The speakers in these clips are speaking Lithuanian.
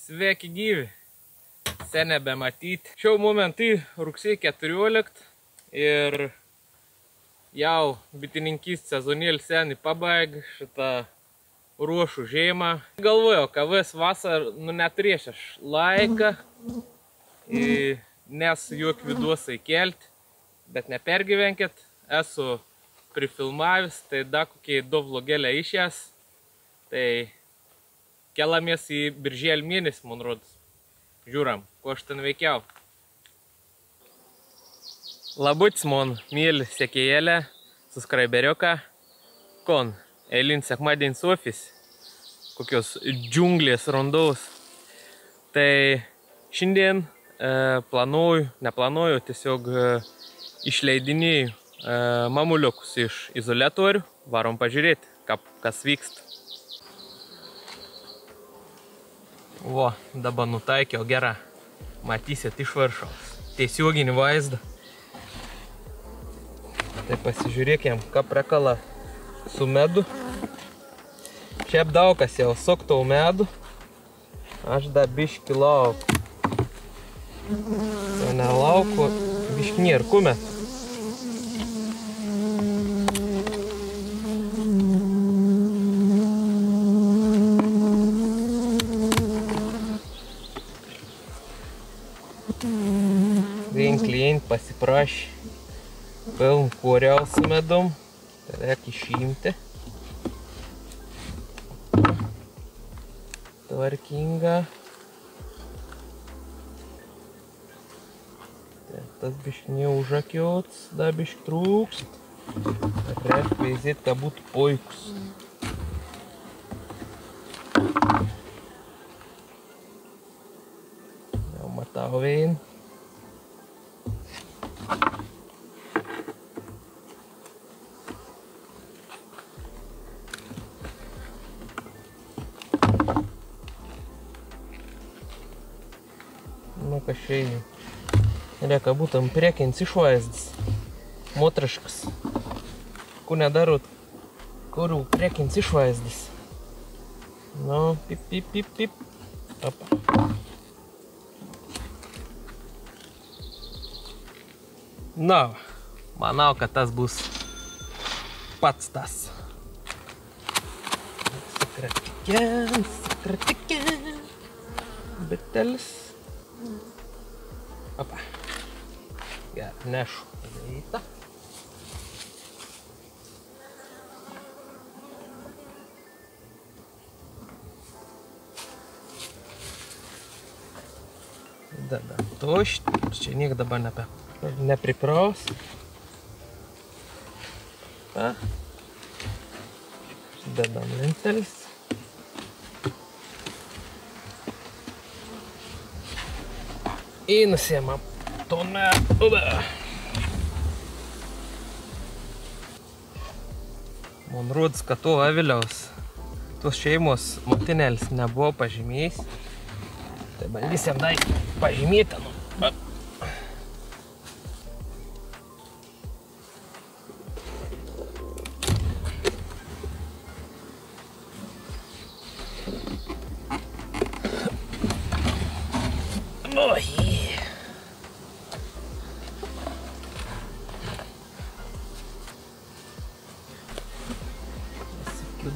Sveiki gyvi, seniai bematyti. Šiuo momentu rugsėjo 14 ir jau bitininkys sezonėlis seniai pabaig šitą ruošų žiemą. Galvoju, kad vis vasar neturėsiu aš laiką, nes jok vidusai kelti, bet nepergyvenkit, esu prifilmavęs, tai da kokie 2 vlogėlė išės, tai keliamės į birželį mėnesį, man rodos. Žiūram, ko aš ten veikiau. Labutis, man mėly sekėjėlė, subscriberiuką. Kon, eilin sekmadienis ofis, kokios džiunglės rondaus. Tai šiandien neplanuoju, tiesiog išleidinėjau mamuliukus iš izoliatorių. Varom pažiūrėti, kas vyksta. O, dabar nutaikiau gerą. Matysit iš viršaus. Tiesioginį vaizdą. Tai pasižiūrėkim, ką prekala su medu. Šiaip daug kas jau suktau medų. Aš da biški lauku. Tai nelauku, biški nėr kume. Vien klient pasiprašė piln koriaus su medum, tai reikia išimti. Tvarkinga. Tas biški neužakiots, da biški trūkst. Reikia veizėt, kad būtų puikus. Jau matau vien. Nu, kažkai reikia būtam priekins išvaizdas, motriškas. Ko nedarot, kurių priekins išvaizdas. Nu, pip, pip, pip, pip. Opa. Na, manau, kad tas bus pats tas. Sakratiken. Bitelis. Opa. Gerai, nešu padarytą. Dedam tušti. Čia niek dabar nepripraus. Dedam lentelis. I nusiemam toną. Man rodos, kad to aviliaus, tos šeimos motinėlis nebuvo pažymėjęs. Tai bandysim dar pažymėti.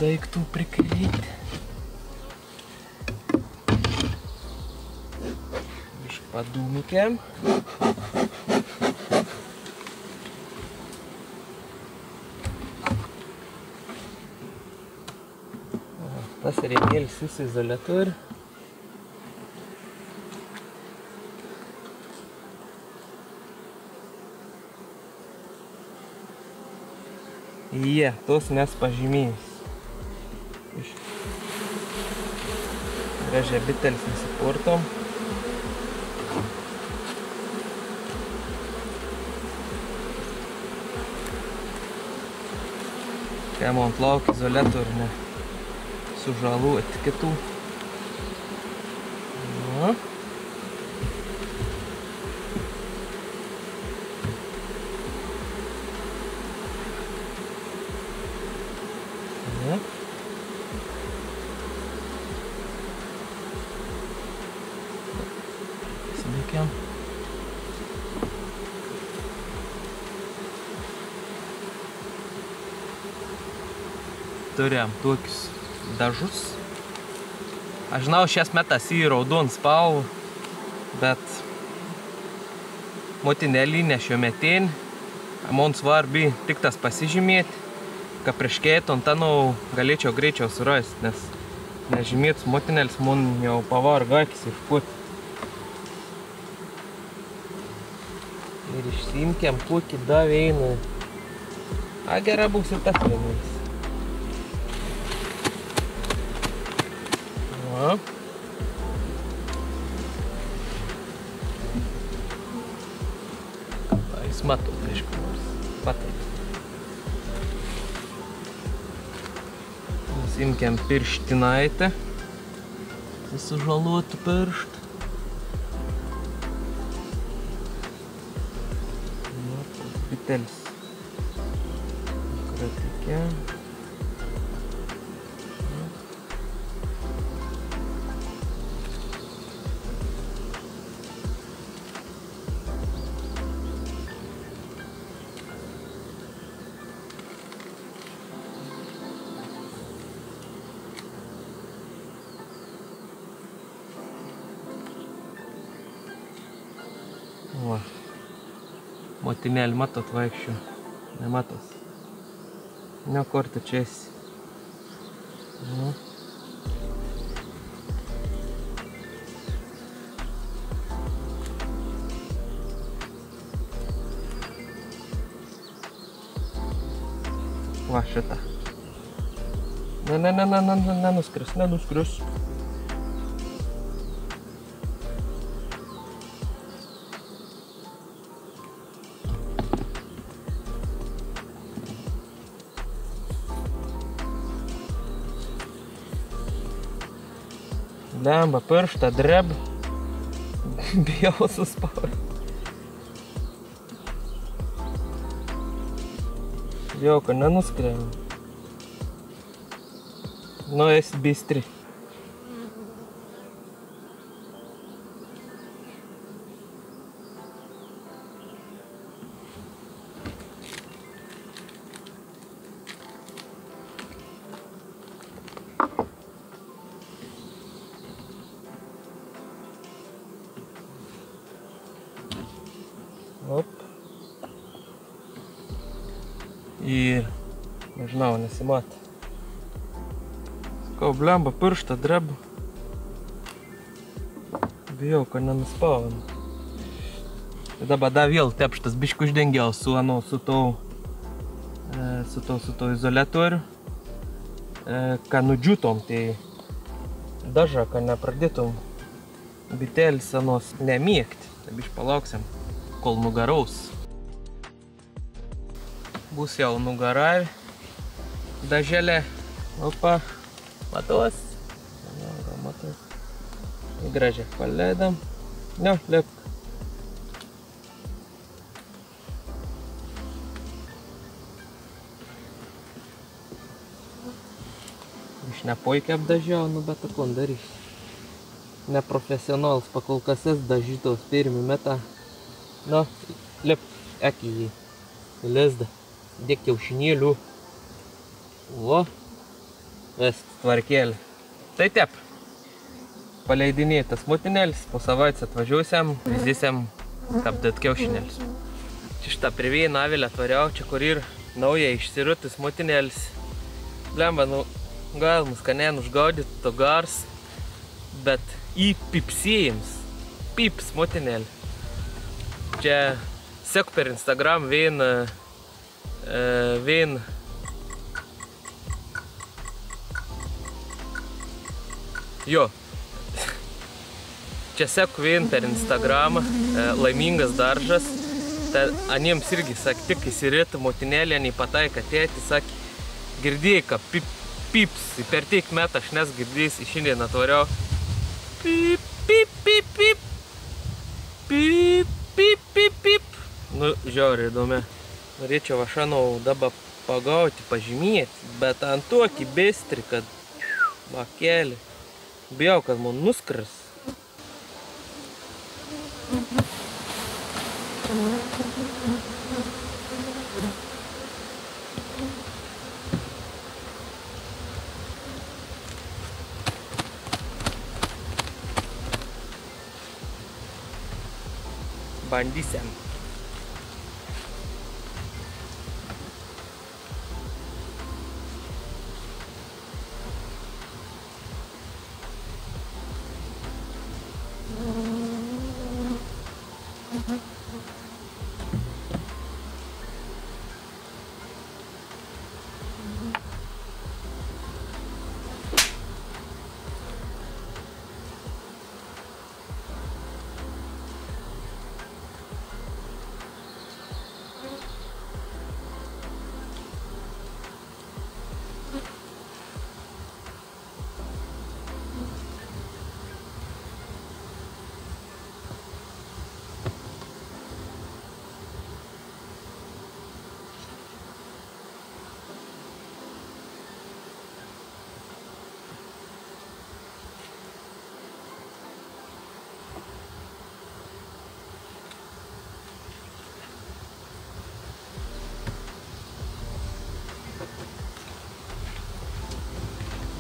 Daiktų prikreiti. Biškį padūmikiam. Tas rėmėlis su izoliatoriu. Jie, tos mes pažymėjus. Gražiai bitelis nusipurtom. Kėmų ant lauk izoliatų ir ne sužaluoti kitų. Slikiam. Turėjom tokius dažus. Aš žinau, šias metas į raudon spalvą, bet motinėlį nešio metin. Man svarbi tik tas pasižymėti, kad prieš keitant tanau galėčiau greičiau surasti, nes nežymėtus motinėlis man jau pavargo akis išpūti. Ir išsiimkiam, kokį davė eina. A, gera bus ir tas vienas. Va. Va, jis matau prieš ką nors. Matai. Nusimkiam pirštinaitę. Sužaluotų pirštą. Bitelis. Kratikė. Va. Motinėlį matot vaikščiu, nematos. Ne kortą čia esi. Va šitą. Nenuskris, nenuskris. Lemba pirštą dreb, bijau suspausti. Bijau, kad nenuskrėjau. Nu, esi bistri. Op. Ir, nežinau, nesimatė. Sakau, blemba, pirštą drebu. Bijau, kad nenuspavom. Ir dabar dar vėl tepštas biškį uždengiau su to izoliatoriu. Kad nudžiutom, tai dažą, kad nepradėtum bitelis senos nemiekti. Tai biškį palauksim, kol nugaraus. Bus jau nugaravę daželė. Opa, matos. Matos. Gražiai paleidam. Ne, lepk. Iš nepoikia apdažiau, nu bet akon darys. Neprofesionalas pakolkases dažytos pirmi metą. Nu, lepk, eki jį. Lizdą. Dėk kiaušinėlių. O, viskas tvarkėlė. Tai tep. Paleidinėtas motinėlis, po savaitės atvažiuosiam, vizysiam kapdėt kiaušinėlis. Čia šitą privėjį navilę atvariau, čia kur ir nauja išsirutis motinėlis. Blemba, nu, galima skanien užgaudyti to gars, bet į pipsėjams. Pips motinėlį. Čia sek per Instagram vien Jo. Čia seku vien per Instagramą, laimingas daržas. Tai aniems irgi, sak, tik įsirėtų motinėlė, nei pataika tėti, sak, girdėjai, kad pips, per tiek metą aš nes girdėjus, šiandien atvariau. Pip, pip, pip, pip. Pip, pip, pip, pip. Nu, žiauriai įdomi. Norėčiau vašanau dabar pagauti, pažymėti, bet ant tokį bestri, kad bakelį. Bijau, kad man nuskris. Bandysim.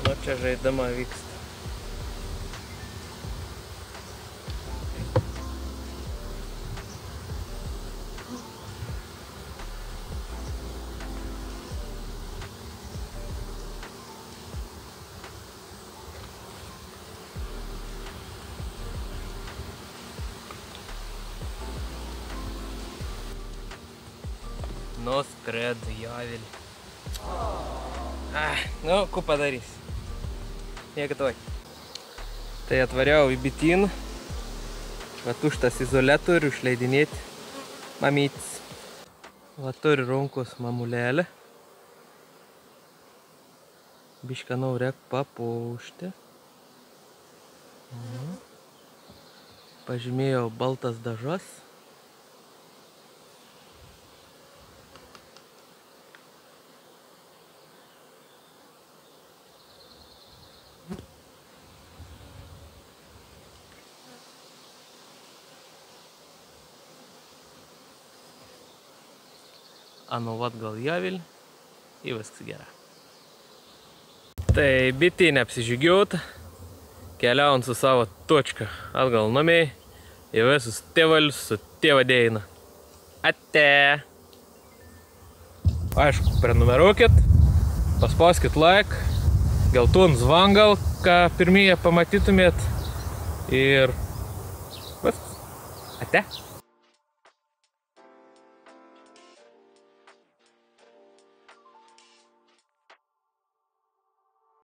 Nu, čia žaidama vyksta. Nuskred javelį. Nu, ko padarys? Nieko toj. Tai atvariau į bityną. Va tuštas izoliatorių išleidinėti mamytis. Va turi runkos mamulėlę. Bišką nau reik papaušti. Pažymėjau baltas dažas. Anuvat gal javelį ir viskas gera. Tai bitynė apsižygiuota, keliaujant su savo točka atgal namiai ir visus tėvalius su tėvadėjina. Ate! Aišku, prenumeruokit, paspauskit like, gelton zvangal, ką pirmieji pamatytumėt ir viskas. Ate!